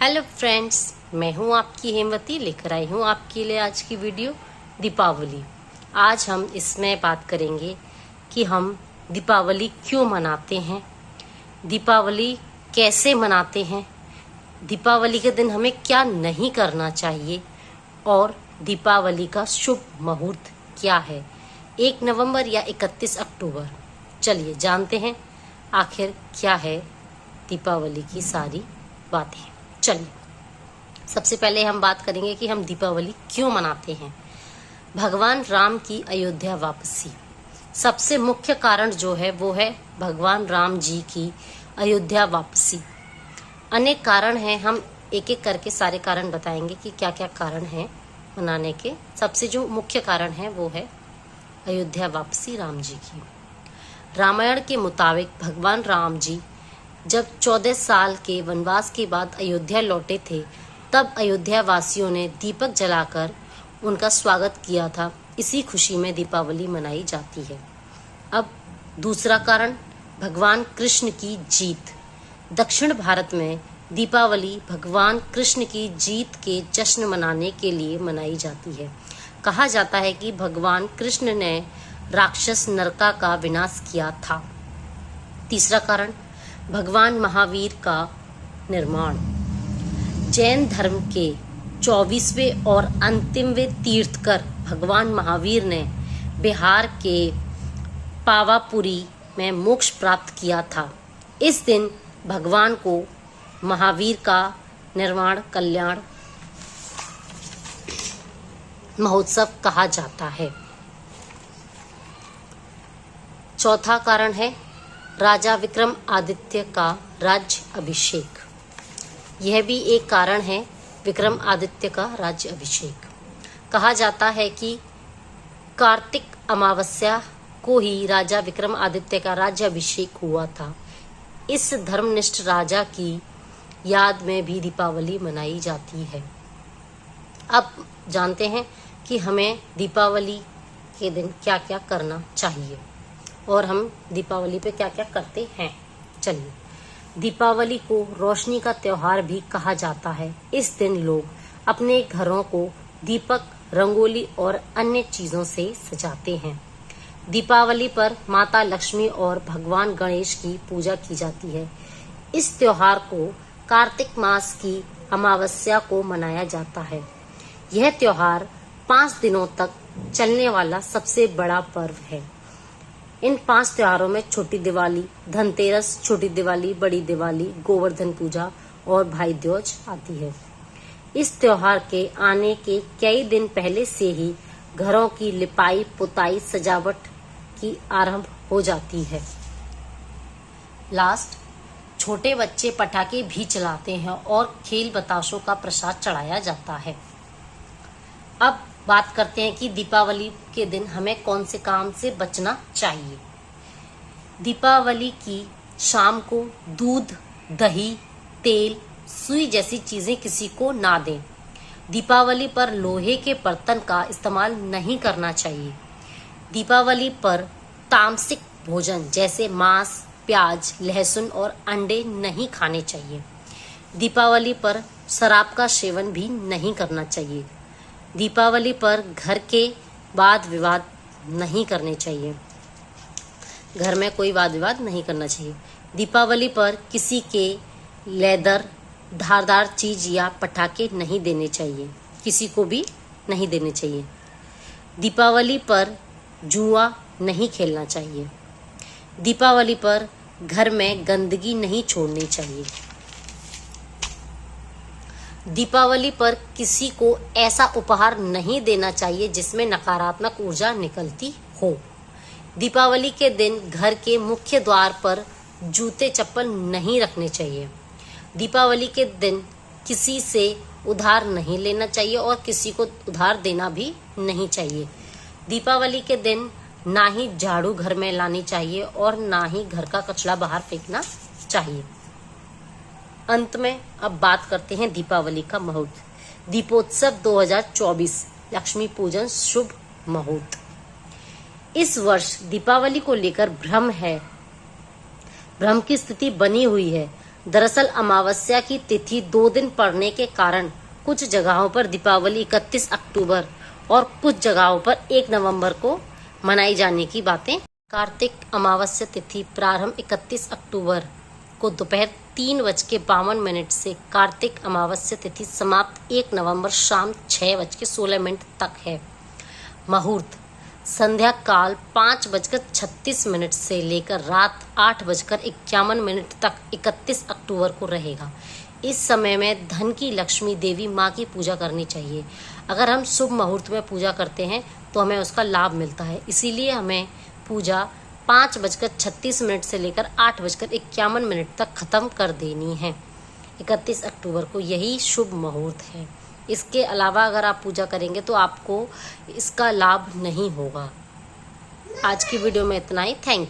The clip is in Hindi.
हेलो फ्रेंड्स, मैं हूं आपकी हेमवती, लेकर आई हूं आपके लिए आज की वीडियो दीपावली। आज हम इसमें बात करेंगे कि हम दीपावली क्यों मनाते हैं, दीपावली कैसे मनाते हैं, दीपावली के दिन हमें क्या नहीं करना चाहिए और दीपावली का शुभ मुहूर्त क्या है, 1 नवंबर या 31 अक्टूबर। चलिए जानते हैं आखिर क्या है दीपावली की सारी बातें। चलिए सबसे पहले हम बात करेंगे कि हम दीपावली क्यों मनाते हैं। भगवान राम की अयोध्या वापसी, सबसे मुख्य कारण जो है वो है भगवान राम जी की अयोध्या वापसी। अनेक कारण हैं, हम एक एक करके सारे कारण बताएंगे कि क्या क्या कारण हैं मनाने के। सबसे जो मुख्य कारण है वो है अयोध्या वापसी राम जी की। रामायण के मुताबिक भगवान राम जी जब 14 साल के वनवास के बाद अयोध्या लौटे थे, तब अयोध्या वासियों ने दीपक जलाकर उनका स्वागत किया था। इसी खुशी में दीपावली मनाई जाती है। अब दूसरा कारण, भगवान कृष्ण की जीत। दक्षिण भारत में दीपावली भगवान कृष्ण की जीत के जश्न मनाने के लिए मनाई जाती है। कहा जाता है कि भगवान कृष्ण ने राक्षस नरका का विनाश किया था। तीसरा कारण, भगवान महावीर का निर्माण। जैन धर्म के 24वें और अंतिमवें तीर्थकर भगवान महावीर ने बिहार के पावापुरी में मोक्ष प्राप्त किया था। इस दिन भगवान को महावीर का निर्माण कल्याण महोत्सव कहा जाता है। चौथा कारण है राजा विक्रम आदित्य का राज्य अभिषेक। यह भी एक कारण है, विक्रम आदित्य का राज्य अभिषेक। कहा जाता है कि कार्तिक अमावस्या को ही राजा विक्रम आदित्य का राज्य अभिषेक हुआ था। इस धर्मनिष्ठ राजा की याद में भी दीपावली मनाई जाती है। अब जानते हैं कि हमें दीपावली के दिन क्या क्या करना चाहिए और हम दीपावली पे क्या क्या करते हैं। चलिए, दीपावली को रोशनी का त्योहार भी कहा जाता है। इस दिन लोग अपने घरों को दीपक, रंगोली और अन्य चीजों से सजाते हैं। दीपावली पर माता लक्ष्मी और भगवान गणेश की पूजा की जाती है। इस त्योहार को कार्तिक मास की अमावस्या को मनाया जाता है। यह त्योहार 5 दिनों तक चलने वाला सबसे बड़ा पर्व है। इन 5 त्योहारों में छोटी दिवाली, धनतेरस, छोटी दिवाली, बड़ी दिवाली, गोवर्धन पूजा और भाई दूज आती है। इस त्योहार के आने के कई दिन पहले से ही घरों की लिपाई, पुताई, सजावट की आरंभ हो जाती है। लास्ट, छोटे बच्चे पटाखे भी चलाते हैं और खेल बताशों का प्रसाद चढ़ाया जाता है। अब बात करते हैं कि दीपावली के दिन हमें कौन से काम से बचना चाहिए। दीपावली की शाम को दूध, दही, तेल, सुई जैसी चीजें किसी को ना दें। दीपावली पर लोहे के बर्तन का इस्तेमाल नहीं करना चाहिए। दीपावली पर तामसिक भोजन जैसे मांस, प्याज, लहसुन और अंडे नहीं खाने चाहिए। दीपावली पर शराब का सेवन भी नहीं करना चाहिए। दीपावली पर घर के वाद विवाद नहीं करने चाहिए। घर में कोई वाद विवाद नहीं करना चाहिए। दीपावली पर किसी के लेदर, धारदार चीज या पटाखे नहीं देने चाहिए, किसी को भी नहीं देने चाहिए। दीपावली पर जुआ नहीं खेलना चाहिए। दीपावली पर घर में गंदगी नहीं छोड़नी चाहिए। दीपावली पर किसी को ऐसा उपहार नहीं देना चाहिए जिसमें नकारात्मक ऊर्जा निकलती हो। दीपावली के दिन घर के मुख्य द्वार पर जूते चप्पल नहीं रखने चाहिए। दीपावली के दिन किसी से उधार नहीं लेना चाहिए और किसी को उधार देना भी नहीं चाहिए। दीपावली के दिन ना ही झाड़ू घर में लानी चाहिए और ना ही घर का कचरा बाहर फेंकना चाहिए। अंत में अब बात करते हैं दीपावली का मुहूर्त। दीपोत्सव 2024 लक्ष्मी पूजन शुभ मुहूर्त। इस वर्ष दीपावली को लेकर भ्रम की स्थिति बनी हुई है। दरअसल अमावस्या की तिथि 2 दिन पड़ने के कारण कुछ जगहों पर दीपावली 31 अक्टूबर और कुछ जगहों पर 1 नवंबर को मनाई जाने की बातें। कार्तिक अमावस्या तिथि प्रारंभ 31 अक्टूबर को दोपहर 3:52 से कार्तिक अमावस्या तिथि समाप्त 1 नवंबर शाम 6:16 तक है। मुहूर्त संध्या काल 5:36 से लेकर रात 8:51 तक 31 अक्टूबर को रहेगा। इस समय में धन की लक्ष्मी देवी माँ की पूजा करनी चाहिए। अगर हम शुभ मुहूर्त में पूजा करते हैं तो हमें उसका लाभ मिलता है, इसीलिए हमें पूजा 5:36 से लेकर 8:51 तक खत्म कर देनी है। 31 अक्टूबर को यही शुभ मुहूर्त है। इसके अलावा अगर आप पूजा करेंगे तो आपको इसका लाभ नहीं होगा। आज की वीडियो में इतना ही। Thank you.